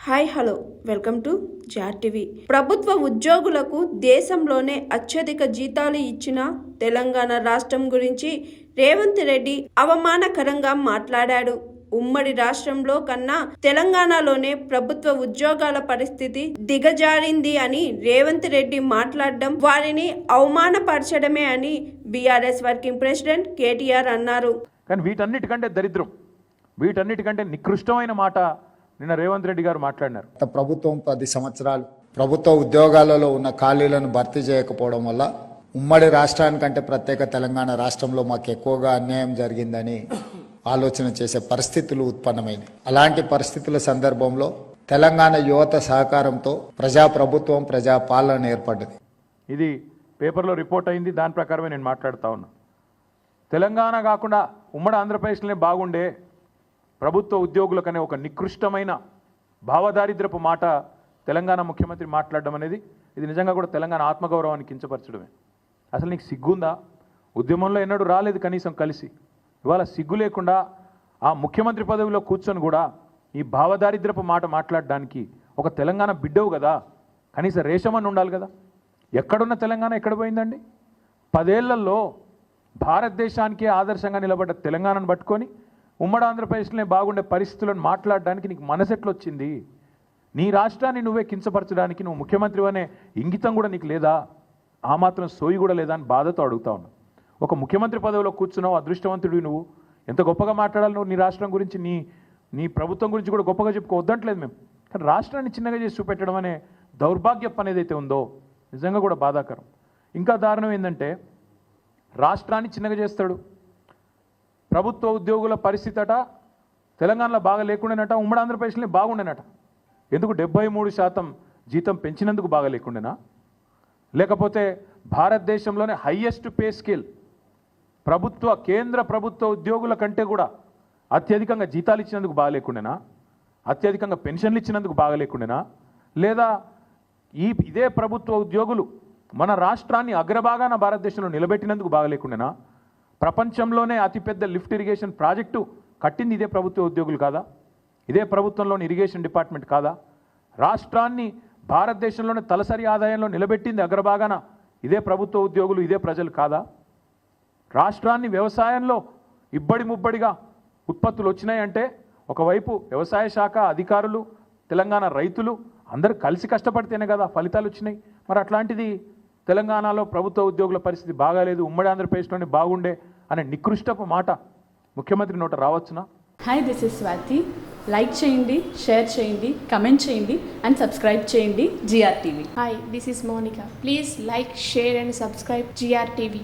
Hi hello welcome to జాటీవీ. ప్రభుత్వ ఉద్యోగులకు దేశంలోనే అత్యధిక జీతాలు ఇచ్చిన తెలంగాణ రాష్ట్రం గురించి రేవంత్ రెడ్డి అవమానకరంగా మాట్లాడాడు. ఉమ్మడి రాష్ట్రంలో కన్నా తెలంగాణలోనే ప్రభుత్వ ఉద్యోగాల పరిస్థితి దిగజారింది అని రేవంత్ రెడ్డి మాట్లాడడం వారిని అవమానపరచడమే అని బీఆర్ఎస్ వర్కింగ్ ప్రెసిడెంట్ కేటీఆర్ అన్నారు. కానీ వీటన్నిటికంటే దరిద్రం, వీటన్నిటికంటే నికృష్టమైన మాట నిన్న రేవంత్ రెడ్డి గారు మాట్లాడినారు. ప్రభుత్వం 10 సంవత్సరాలు ప్రభుత్వ ఉద్యోగాలలో ఉన్న ఖాళీలను భర్తీ చేయకపోవడం వల్ల ఉమ్మడి రాష్ట్రానికంటే ప్రత్యేక తెలంగాణ రాష్ట్రంలో మాకు ఎక్కువగా అన్యాయం జరిగిందని ఆలోచన చేసే పరిస్థితులు ఉత్పన్నమైనవి. అలాంటి పరిస్థితుల సందర్భంలో తెలంగాణ యువత సహకారంతో ప్రజాప్రభుత్వం ప్రజాపాలన ఏర్పడ్డది. ఇది పేపర్లో రిపోర్ట్ అయింది, దాని ప్రకారమే నేను మాట్లాడుతూ ఉన్నా. తెలంగాణ కాకుండా ఉమ్మడి ఆంధ్రప్రదేశ్లోనే బాగుండే ప్రభుత్వ ఉద్యోగులకనే ఒక నికృష్టమైన భావదారిద్రపు మాట తెలంగాణ ముఖ్యమంత్రి మాట్లాడడం అనేది ఇది నిజంగా కూడా తెలంగాణ ఆత్మగౌరవాన్ని కించపరచడమే. అసలు నీకు సిగ్గుందా? ఉద్యమంలో ఎన్నడూ రాలేదు కనీసం కలిసి, ఇవాళ సిగ్గు లేకుండా ఆ ముఖ్యమంత్రి పదవిలో కూర్చొని కూడా ఈ భావదారిద్రపు మాట మాట్లాడడానికి ఒక తెలంగాణ బిడ్డవు కదా, కనీసం రేషమని ఉండాలి కదా. ఎక్కడున్న తెలంగాణ ఎక్కడ పోయిందండి? 10 ఏళ్లలో భారతదేశానికే ఆదర్శంగా నిలబడ్డ తెలంగాణను పట్టుకొని ఉమ్మడి ఆంధ్రప్రదేశ్లోనే బాగుండే పరిస్థితులను మాట్లాడడానికి నీకు మనసెట్లు వచ్చింది? నీ రాష్ట్రాన్ని నువ్వే కించపరచడానికి నువ్వు ముఖ్యమంత్రి అనే ఇంగితం కూడా నీకు లేదా? ఆ మాత్రం సోయి కూడా లేదా అని బాధతో అడుగుతా ఉన్నా. ఒక ముఖ్యమంత్రి పదవిలో కూర్చున్నావు, అదృష్టవంతుడివి నువ్వు. ఎంత గొప్పగా మాట్లాడాలి నువ్వు నీ రాష్ట్రం గురించి, నీ ప్రభుత్వం గురించి కూడా గొప్పగా చెప్పుకోవద్దంటలేదు మేము. కానీ రాష్ట్రాన్ని చిన్నగా చేసి చూపెట్టడం అనే దౌర్భాగ్యం అనేది అయితే ఉందో నిజంగా కూడా బాధాకరం. ఇంకా దారుణం ఏంటంటే రాష్ట్రాన్ని చిన్నగా చేస్తాడు. ప్రభుత్వ ఉద్యోగుల పరిస్థితి అట తెలంగాణలో బాగా లేకుండానట, ఉమ్మడి ఆంధ్రప్రదేశ్లో బాగుండేనట. ఎందుకు 73% జీతం పెంచినందుకు బాగా లేకుండేనా? లేకపోతే భారతదేశంలోనే హైయెస్ట్ పే స్కేల్ కేంద్ర ప్రభుత్వ ఉద్యోగుల కంటే కూడా అత్యధికంగా జీతాలు ఇచ్చినందుకు బాగా లేకుండేనా? అత్యధికంగా పెన్షన్లు ఇచ్చినందుకు బాగా లేకుండేనా? లేదా ఇదే ప్రభుత్వ ఉద్యోగులు మన రాష్ట్రాన్ని అగ్రభాగాన భారతదేశంలో నిలబెట్టినందుకు బాగా లేకుండేనా? ప్రపంచంలోనే అతిపెద్ద లిఫ్ట్ ఇరిగేషన్ ప్రాజెక్టు కట్టింది ఇదే ప్రభుత్వ ఉద్యోగులు కాదా? ఇదే ప్రభుత్వంలోని ఇరిగేషన్ డిపార్ట్మెంట్ కాదా? రాష్ట్రాన్ని భారతదేశంలోనే తలసరి ఆదాయంలో నిలబెట్టింది అగ్రభాగాన ఇదే ప్రభుత్వ ఉద్యోగులు, ఇదే ప్రజలు కాదా? రాష్ట్రాన్ని వ్యవసాయంలో ఇబ్బడి ముబ్బడిగా ఉత్పత్తులు వచ్చినాయంటే ఒకవైపు వ్యవసాయ శాఖ అధికారులు, తెలంగాణ రైతులు అందరూ కలిసి కష్టపడితేనే కదా ఫలితాలు వచ్చినాయి. మరి అట్లాంటిది తెలంగాణలో ప్రభుత్వ ఉద్యోగుల పరిస్థితి బాగాలేదు, ఉమ్మడి ఆంధ్రప్రదేశ్లోనే బాగుండే అనే నికృష్టపు మాట ముఖ్యమంత్రి నోట రావచ్చునా? Hi, this is Swathi. Like చేయండి, షేర్ చేయండి, కమెంట్ చేయండి అండ్ సబ్స్క్రైబ్ చేయండి GRTV. Hi, this is Monica. Please like, share and subscribe GRTV.